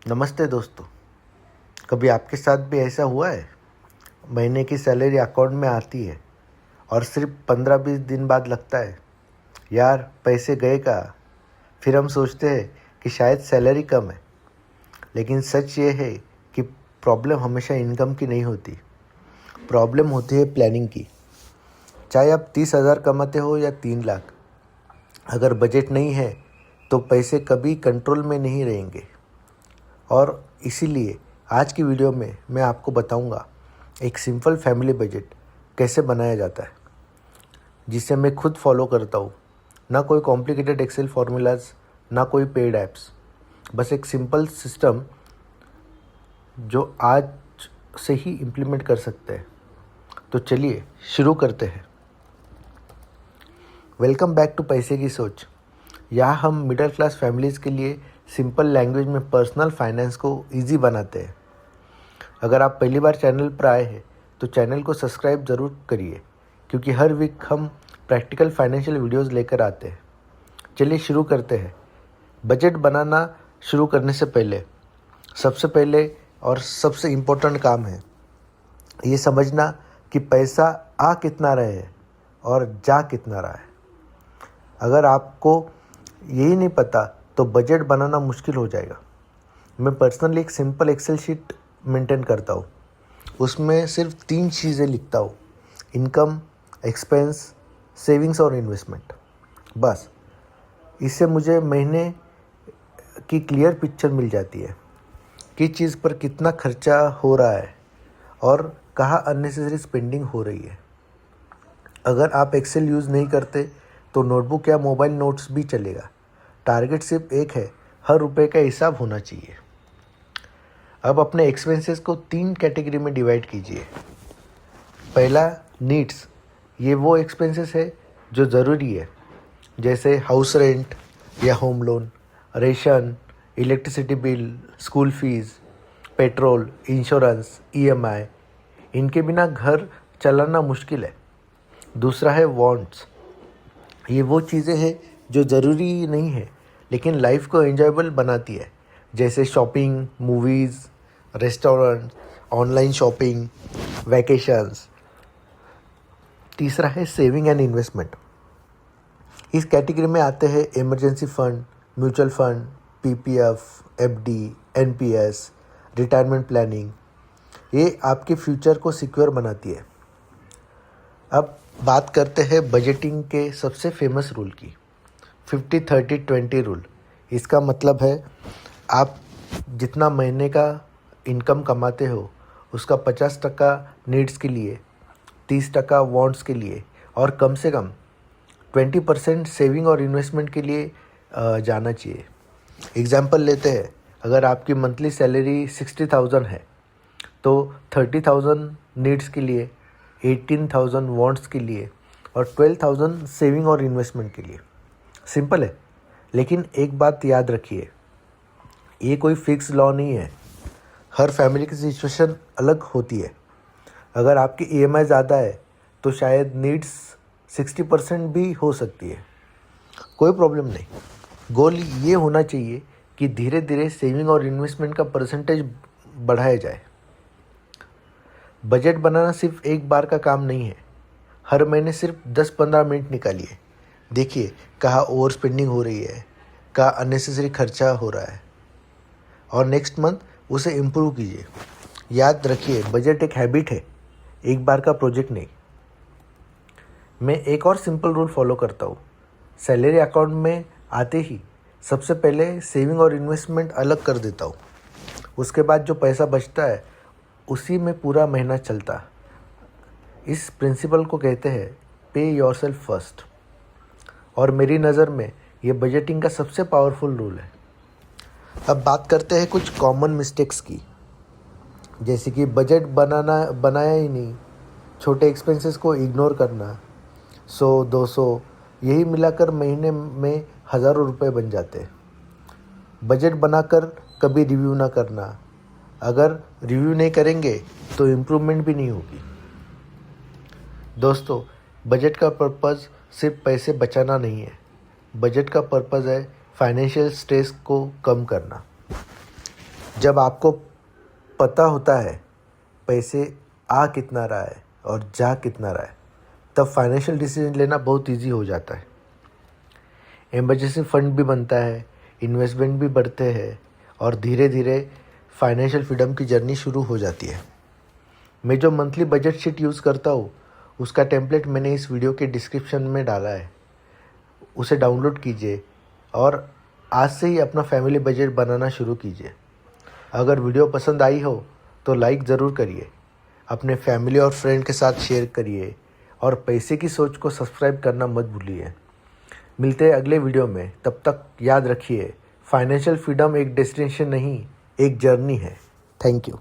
नमस्ते दोस्तों। कभी आपके साथ भी ऐसा हुआ है? महीने की सैलरी अकाउंट में आती है और सिर्फ 15-20 दिन बाद लगता है, यार पैसे गए कहाँ। फिर हम सोचते हैं कि शायद सैलरी कम है, लेकिन सच ये है कि प्रॉब्लम हमेशा इनकम की नहीं होती। प्रॉब्लम होती है प्लानिंग की। चाहे आप 30,000 कमाते हो या 3 लाख, अगर बजट नहीं है तो पैसे कभी कंट्रोल में नहीं रहेंगे। और इसीलिए आज की वीडियो में मैं आपको बताऊंगा एक सिंपल फैमिली बजट कैसे बनाया जाता है, जिसे मैं खुद फॉलो करता हूँ। ना कोई कॉम्प्लिकेटेड एक्सेल फार्मूलाज, ना कोई पेड ऐप्स, बस एक सिंपल सिस्टम जो आज से ही इम्प्लीमेंट कर सकते हैं। तो चलिए शुरू करते हैं। वेलकम बैक टू पैसे की सोच। यहाँ हम मिडिल क्लास फैमिलीज़ के लिए सिंपल लैंग्वेज में पर्सनल फाइनेंस को इजी बनाते हैं। अगर आप पहली बार चैनल पर आए हैं तो चैनल को सब्सक्राइब ज़रूर करिए, क्योंकि हर वीक हम प्रैक्टिकल फाइनेंशियल वीडियोस लेकर आते हैं। चलिए शुरू करते हैं। बजट बनाना शुरू करने से पहले सबसे पहले और सबसे इम्पोर्टेंट काम है ये समझना कि पैसा आ कितना रहे है और जा कितना रहा है। अगर आपको यही नहीं पता तो बजट बनाना मुश्किल हो जाएगा। मैं पर्सनली एक सिंपल एक्सेल शीट मेंटेन करता हूँ। उसमें सिर्फ 3 चीज़ें लिखता हूँ: इनकम, एक्सपेंस, सेविंग्स और इन्वेस्टमेंट। बस इससे मुझे महीने की क्लियर पिक्चर मिल जाती है कि चीज़ पर कितना खर्चा हो रहा है और कहाँ अननेसेसरी स्पेंडिंग हो रही है। अगर आप एक्सेल यूज़ नहीं करते तो नोटबुक या मोबाइल नोट्स भी चलेगा। टारगेट सिर्फ एक है, हर रुपए का हिसाब होना चाहिए। अब अपने एक्सपेंसेस को 3 कैटेगरी में डिवाइड कीजिए। पहला, नीड्स। ये वो एक्सपेंसेस है जो ज़रूरी है, जैसे हाउस रेंट या home loan, ration, electricity bill, school fees, petrol, insurance, EMI. इनके बिना घर चलाना मुश्किल है। दूसरा है वांट्स। ये वो चीज़ें हैं जो ज़रूरी नहीं है लेकिन लाइफ को एंजॉयबल बनाती है, जैसे shopping, movies, restaurant, online shopping, vacations. तीसरा है सेविंग एंड इन्वेस्टमेंट। इस कैटेगरी में आते हैं emergency fund, mutual fund, PPF, FD, NPS, retirement planning. ये आपके फ्यूचर को सिक्योर बनाती है। अब बात करते हैं बजटिंग के सबसे फेमस रूल की, 50-30-20 रूल। इसका मतलब है आप जितना महीने का इनकम कमाते हो उसका 50% नीड्स के लिए, 30% वांट्स के लिए और कम से कम 20% सेविंग और इन्वेस्टमेंट के लिए जाना चाहिए। एग्जाम्पल लेते हैं, अगर आपकी मंथली सैलरी 60,000 है तो 30,000 नीड्स के लिए, 18,000 वांट्स के लिए और 12,000 सेविंग और इन्वेस्टमेंट के लिए। सिंपल है, लेकिन एक बात याद रखिए, ये कोई फिक्स लॉ नहीं है। हर फैमिली की सिचुएशन अलग होती है। अगर आपकी ईएमआई ज़्यादा है तो शायद नीड्स 60% भी हो सकती है। कोई प्रॉब्लम नहीं। गोल ये होना चाहिए कि धीरे धीरे सेविंग और इन्वेस्टमेंट का परसेंटेज बढ़ाया जाए। बजट बनाना सिर्फ एक बार का काम नहीं है। हर महीने सिर्फ 10-15 मिनट निकालिए। देखिए कहाँ ओवर स्पेंडिंग हो रही है, कहाँ अननेसेसरी खर्चा हो रहा है, और नेक्स्ट मंथ उसे इम्प्रूव कीजिए। याद रखिए, बजट एक हैबिट है, एक बार का प्रोजेक्ट नहीं। मैं एक और सिंपल रूल फॉलो करता हूँ। सैलरी अकाउंट में आते ही सबसे पहले सेविंग और इन्वेस्टमेंट अलग कर देता हूँ। उसके बाद जो पैसा बचता है उसी में पूरा महीना चलता। इस प्रिंसिपल को कहते हैं पे योरसेल्फ फर्स्ट, और मेरी नज़र में ये बजटिंग का सबसे पावरफुल रूल है। अब बात करते हैं कुछ कॉमन मिस्टेक्स की, जैसे कि बजट बनाया ही नहीं, छोटे एक्सपेंसेस को इग्नोर करना, 100-200 यही मिलाकर महीने में हज़ारों रुपए बन जाते हैं। बजट बनाकर कभी रिव्यू ना करना। अगर रिव्यू नहीं करेंगे तो इम्प्रूवमेंट भी नहीं होगी। दोस्तों, बजट का पर्पज़ सिर्फ पैसे बचाना नहीं है। बजट का पर्पज़ है फाइनेंशियल स्ट्रेस को कम करना। जब आपको पता होता है पैसे आ कितना रहा है और जा कितना रहा है, तब फाइनेंशियल डिसीजन लेना बहुत इजी हो जाता है। इमरजेंसी फंड भी बनता है, इन्वेस्टमेंट भी बढ़ते हैं और धीरे धीरे फाइनेंशियल फ्रीडम की जर्नी शुरू हो जाती है। मैं जो मंथली बजट शीट यूज़ करता हूँ उसका टेम्पलेट मैंने इस वीडियो के डिस्क्रिप्शन में डाला है, उसे डाउनलोड कीजिए और आज से ही अपना फैमिली बजट बनाना शुरू कीजिए। अगर वीडियो पसंद आई हो तो लाइक ज़रूर करिए, अपने फैमिली और फ्रेंड के साथ शेयर करिए और पैसे की सोच को सब्सक्राइब करना मत भूलिए। मिलते हैं अगले वीडियो में, तब तक याद रखिए फाइनेंशियल फ्रीडम एक डेस्टिनेशन नहीं, एक जर्नी है। Thank you.